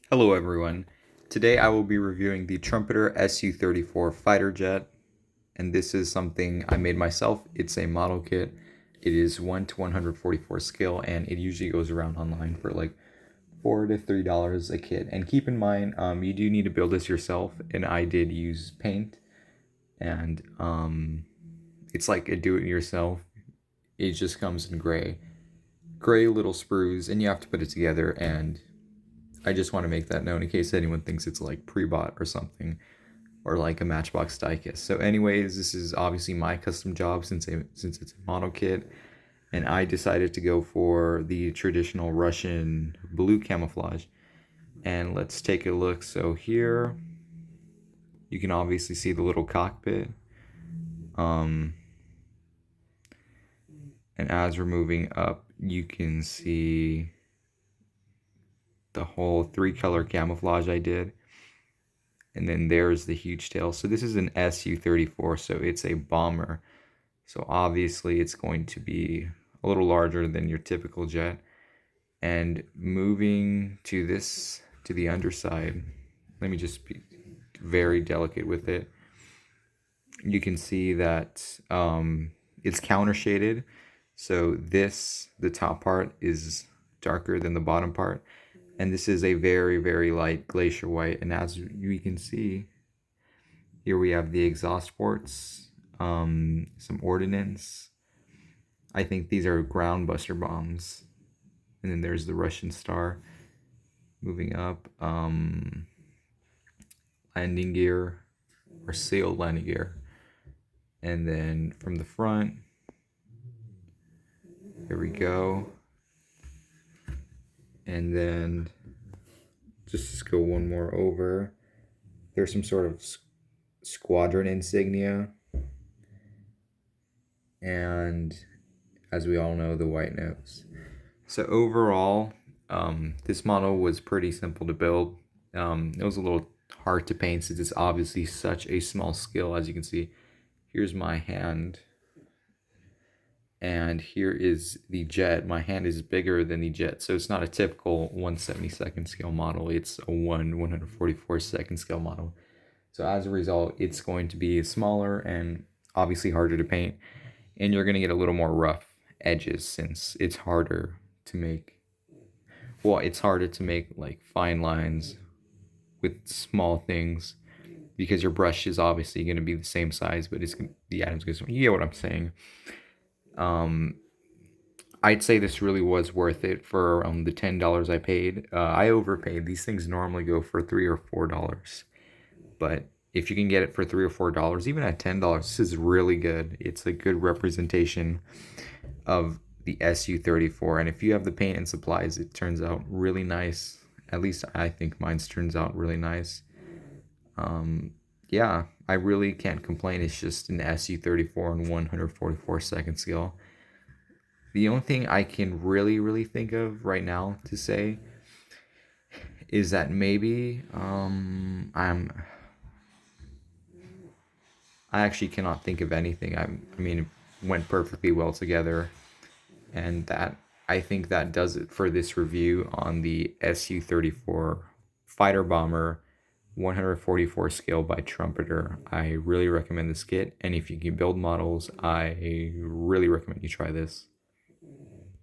Hello everyone. Today I will be reviewing the Trumpeter SU-34 fighter jet, and this is something I made myself. It's a model kit. It is 1 to 144 scale, and it usually goes around online for like $4 to $3 a kit. And keep in mind, you do need to build this yourself, and I did use paint, and it's like a do-it-yourself. It just comes in gray little sprues, and you have to put it together. And I just want to make that known in case anyone thinks it's like pre-bought or something, or like a Matchbox diecast. So anyways, this is obviously my custom job since it's a model kit, and I decided to go for the traditional Russian blue camouflage. And let's take a look. So here you can obviously see the little cockpit. And as we're moving up, you can see the whole 3-color camouflage I did. And then there's the huge tail. So this is an SU-34, so it's a bomber. So obviously it's going to be a little larger than your typical jet. And moving to the underside, let me just be very delicate with it. You can see that it's counter shaded. So the top part is darker than the bottom part. And this is a very, very light glacier white. And as we can see, here we have the exhaust ports, some ordnance. I think these are ground buster bombs. And then there's the Russian star. Moving up, landing gear, or sailed landing gear. And then from the front, here we go. And then just go one more over. There's some sort of squadron insignia. And as we all know, the white nose. So overall, this model was pretty simple to build. It was a little hard to paint since it's obviously such a small scale. As you can see, here's my hand. And here is the jet. My hand is bigger than the jet, so it's not a typical 1/72nd scale model. It's a 1/144 scale model. So as a result, it's going to be smaller and obviously harder to paint, and you're going to get a little more rough edges since it's harder to make. Well, it's harder to make like fine lines with small things because your brush is obviously going to be the same size, but the atoms go. You get what I'm saying. I'd say this really was worth it for the $10 I paid. I overpaid. These things normally go for $3 or $4, but if you can get it for $3 or $4, even at $10, this is really good. It's a good representation of the SU-34, and if you have the paint and supplies, it turns out really nice. At least I think mine's turns out really nice. Yeah, I really can't complain. It's just an SU-34 on 144nd scale. The only thing I can really think of right now to say is that maybe I actually cannot think of anything. I mean, it went perfectly well together, and that I think that does it for this review on the SU-34 fighter bomber 144 scale by Trumpeter. I really recommend this kit, and if you can build models, I really recommend you try this.